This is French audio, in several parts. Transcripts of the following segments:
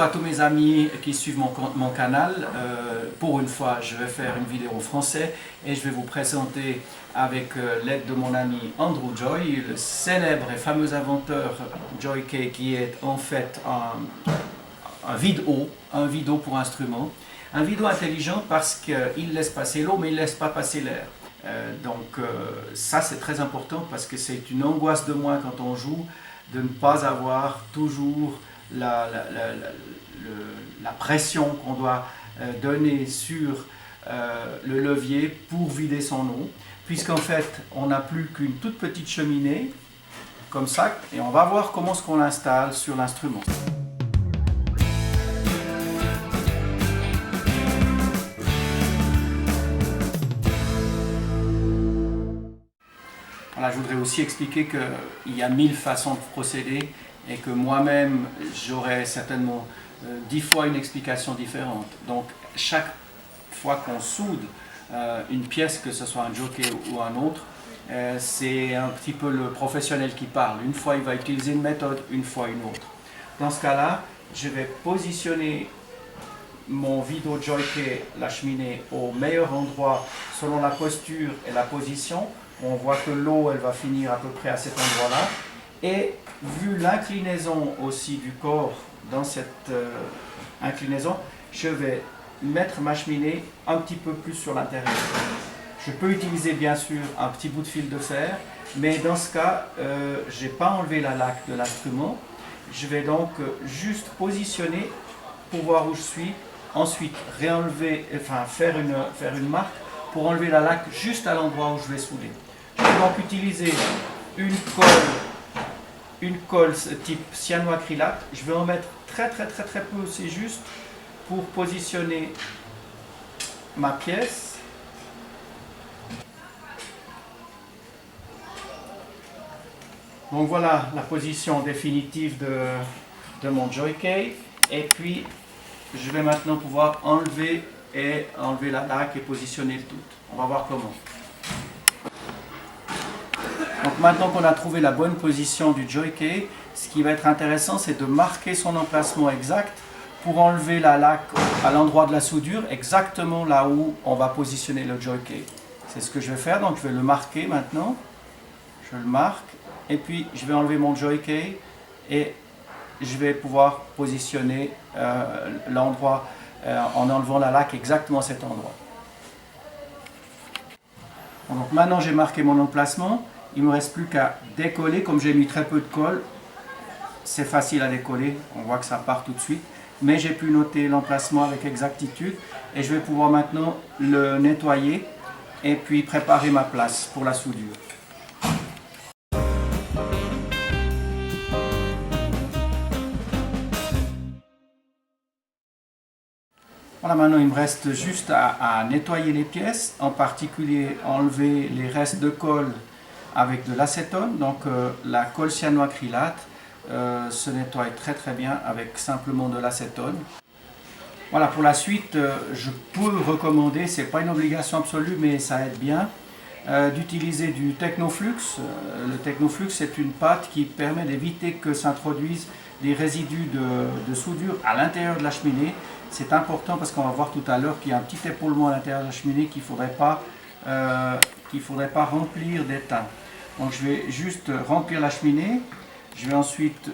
Bonjour à tous mes amis qui suivent mon canal. Pour une fois, je vais faire une vidéo en français et je vais vous présenter avec l'aide de mon ami Andrew Joy, le célèbre et fameux inventeur Joy Kay, qui est en fait un vide-eau pour instrument. Un vide-eau intelligent parce qu'il laisse passer l'eau mais il ne laisse pas passer l'air. Ça c'est très important parce que c'est une angoisse de moins quand on joue de ne pas avoir toujours la pression qu'on doit donner sur le levier pour vider son eau, puisqu'en fait on n'a plus qu'une toute petite cheminée comme ça, et on va voir comment ce qu'on l'installe sur l'instrument. Voilà, je voudrais aussi expliquer qu'il y a 1000 façons de procéder et que moi-même j'aurais certainement 10 fois une explication différente. Donc chaque fois qu'on soude une pièce, que ce soit un jockey ou un autre, c'est un petit peu le professionnel qui parle. Une fois il va utiliser une méthode, une fois une autre. Dans ce cas-là, je vais positionner mon vide-eau jockey, la cheminée, au meilleur endroit selon la posture et la position. On voit que l'eau elle va finir à peu près à cet endroit-là. Et vu l'inclinaison aussi du corps dans cette inclinaison, je vais mettre ma cheminée un petit peu plus sur l'intérieur. Je peux utiliser bien sûr un petit bout de fil de fer, mais dans ce cas, je n'ai pas enlevé la laque de l'instrument. Je vais donc juste positionner pour voir où je suis, ensuite réenlever, faire une marque pour enlever la laque juste à l'endroit où je vais souder. Je vais donc utiliser une colle type cyanoacrylate. Je vais en mettre très peu, c'est juste pour positionner ma pièce. Donc voilà la position définitive de mon Joy Kay. Et puis je vais maintenant pouvoir enlever la laque et positionner le tout. On va voir comment. Donc maintenant qu'on a trouvé la bonne position du Joy Kay, ce qui va être intéressant, c'est de marquer son emplacement exact pour enlever la laque à l'endroit de la soudure, exactement là où on va positionner le Joy Kay. C'est ce que je vais faire, donc je vais le marquer maintenant. Je le marque, et puis je vais enlever mon Joy Kay et je vais pouvoir positionner l'endroit en enlevant la laque exactement à cet endroit. Donc maintenant j'ai marqué mon emplacement. Il ne me reste plus qu'à décoller. Comme j'ai mis très peu de colle, c'est facile à décoller, on voit que ça part tout de suite, mais j'ai pu noter l'emplacement avec exactitude et je vais pouvoir maintenant le nettoyer et puis préparer ma place pour la soudure. Voilà, maintenant il me reste juste à nettoyer les pièces, en particulier enlever les restes de colle avec de l'acétone. Donc la colle cyanoacrylate se nettoie très bien avec simplement de l'acétone. Voilà, pour la suite, je peux recommander, c'est pas une obligation absolue mais ça aide bien, d'utiliser du Technoflux. Le Technoflux, c'est une pâte qui permet d'éviter que s'introduisent des résidus de soudure à l'intérieur de la cheminée. C'est important parce qu'on va voir tout à l'heure qu'il y a un petit épaulement à l'intérieur de la cheminée qu'il ne faudrait pas remplir d'étain. Donc je vais juste remplir la cheminée. Je vais ensuite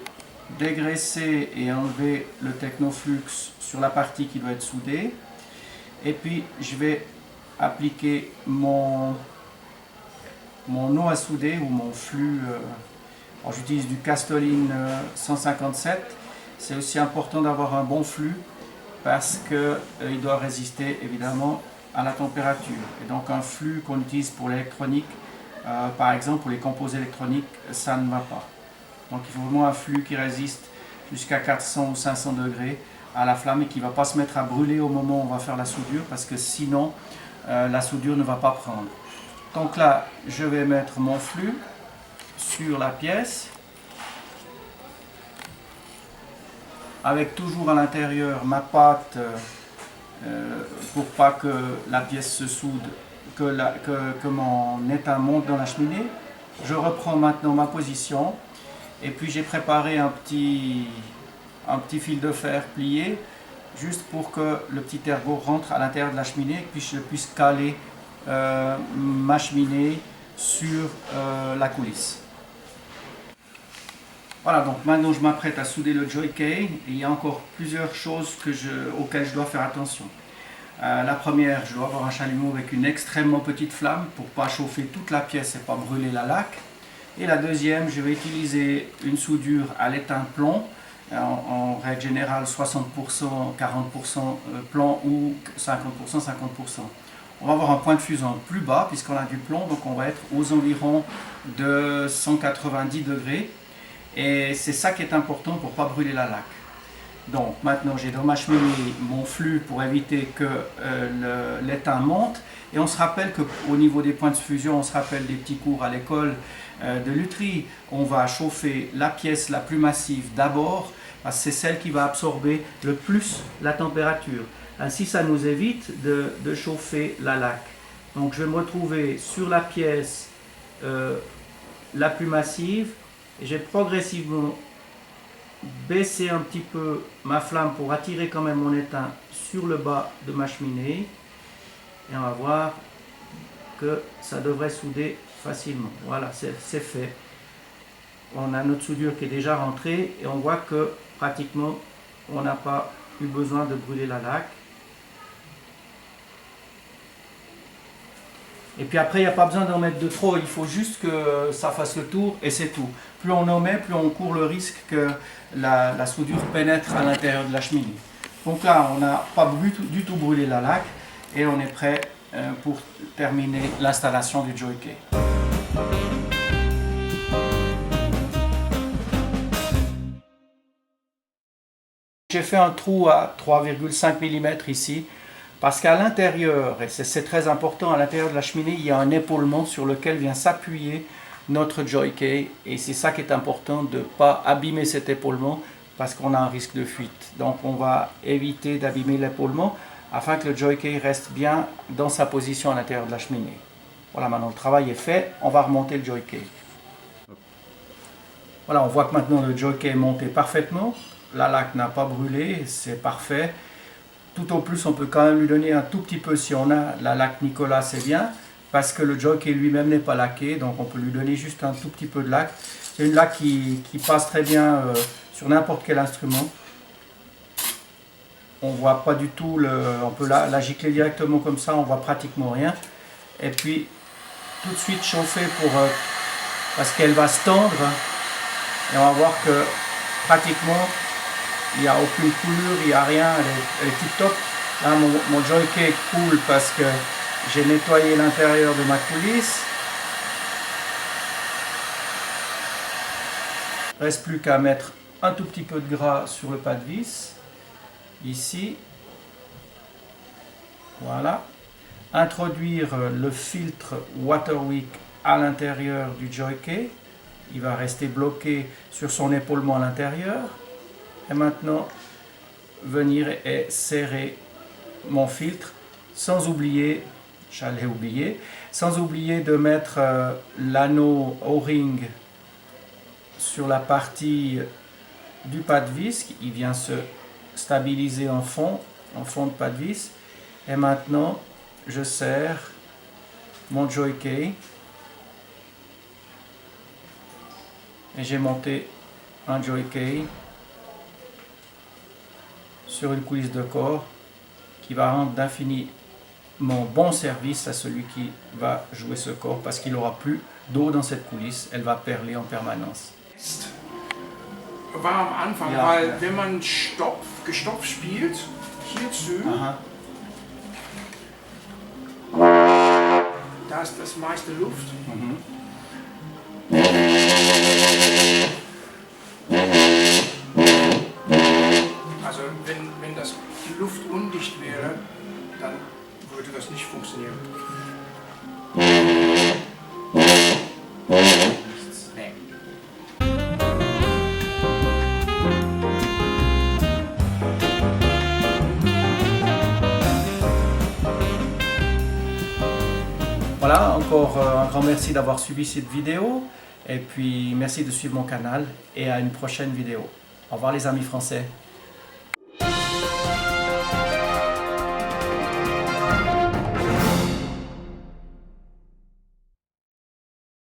dégraisser et enlever le Technoflux sur la partie qui doit être soudée. Et puis je vais appliquer mon eau à souder ou mon flux. J'utilise du Castoline 157. C'est aussi important d'avoir un bon flux parce qu'il doit résister évidemment à la température. Et donc un flux qu'on utilise pour l'électronique, par exemple pour les composés électroniques, ça ne va pas. Donc il faut vraiment un flux qui résiste jusqu'à 400 ou 500 degrés à la flamme et qui ne va pas se mettre à brûler au moment où on va faire la soudure, parce que sinon la soudure ne va pas prendre. Donc là, je vais mettre mon flux sur la pièce, avec toujours à l'intérieur ma pâte pour pas que la pièce se soude, que mon étain monte dans la cheminée. Je reprends maintenant ma position et puis j'ai préparé un petit un petit fil de fer plié, juste pour que le petit ergot rentre à l'intérieur de la cheminée et que je puisse caler ma cheminée sur la coulisse. Voilà, donc maintenant je m'apprête à souder le jockey et il y a encore plusieurs choses auxquelles je dois faire attention. La première, je dois avoir un chalumeau avec une extrêmement petite flamme pour ne pas chauffer toute la pièce et pas brûler la laque. Et la deuxième, je vais utiliser une soudure à l'étain plomb, en règle générale 60%, 40% plomb ou 50%, 50%. On va avoir un point de fusion plus bas puisqu'on a du plomb, donc on va être aux environs de 190 degrés. Et c'est ça qui est important pour ne pas brûler la laque. Donc maintenant j'ai dans ma cheminée mon flux pour éviter que l'étain monte. Et on se rappelle qu'au niveau des points de fusion, on se rappelle des petits cours à l'école de lutherie. On va chauffer la pièce la plus massive d'abord, parce que c'est celle qui va absorber le plus la température. Ainsi ça nous évite de chauffer la laque. Donc je vais me retrouver sur la pièce la plus massive. Et j'ai progressivement baissé un petit peu ma flamme pour attirer quand même mon étain sur le bas de ma cheminée. Et on va voir que ça devrait souder facilement. Voilà, c'est fait. On a notre soudure qui est déjà rentrée et on voit que pratiquement on n'a pas eu besoin de brûler la laque. Et puis après, il n'y a pas besoin d'en mettre de trop, il faut juste que ça fasse le tour et c'est tout. Plus on en met, plus on court le risque que la soudure pénètre à l'intérieur de la cheminée. Donc là, on n'a pas du tout brûlé la laque et on est prêt pour terminer l'installation du jockey. J'ai fait un trou à 3,5 mm ici. Parce qu'à l'intérieur, et c'est très important, à l'intérieur de la cheminée, il y a un épaulement sur lequel vient s'appuyer notre jockey. Et c'est ça qui est important, de ne pas abîmer cet épaulement parce qu'on a un risque de fuite. Donc on va éviter d'abîmer l'épaulement afin que le jockey reste bien dans sa position à l'intérieur de la cheminée. Voilà, maintenant le travail est fait, on va remonter le jockey. Voilà, on voit que maintenant le jockey est monté parfaitement. La laque n'a pas brûlé, c'est parfait. Tout au plus, on peut quand même lui donner un tout petit peu, si on a la laque Nicolas, c'est bien, parce que le jockey lui-même n'est pas laqué, donc on peut lui donner juste un tout petit peu de laque. C'est une laque qui passe très bien sur n'importe quel instrument. On ne voit pas du tout, on peut la gicler directement comme ça, on voit pratiquement rien. Et puis, tout de suite chauffer parce qu'elle va se tendre, et on va voir que pratiquement, il n'y a aucune coulure, il n'y a rien, elle est tip top. Là, mon jockey coule parce que j'ai nettoyé l'intérieur de ma coulisse. Il ne reste plus qu'à mettre un tout petit peu de gras sur le pas de vis, ici. Voilà. Introduire le filtre Waterwick à l'intérieur du jockey. Il va rester bloqué sur son épaulement à l'intérieur. Et maintenant, venir et serrer mon filtre, sans oublier, j'allais oublier, sans oublier de mettre l'anneau O-ring sur la partie du pas de vis. Il vient se stabiliser en fond de pas de vis. Et maintenant, je serre mon jockey. Et j'ai monté un jockey sur une coulisse de corps qui va rendre d'infiniment bon service à celui qui va jouer ce corps parce qu'il n'aura plus d'eau dans cette coulisse, elle va perler en permanence. War am Anfang, ja, weil ja. wenn man gestopft spielt, hierzu, da ist das meiste Luft. Also wenn das luftundicht wäre, dann würde das nicht funktionieren. Nee. Voilà, encore un grand merci d'avoir suivi cette vidéo et puis merci de suivre mon canal et à une prochaine vidéo. Au revoir les amis français.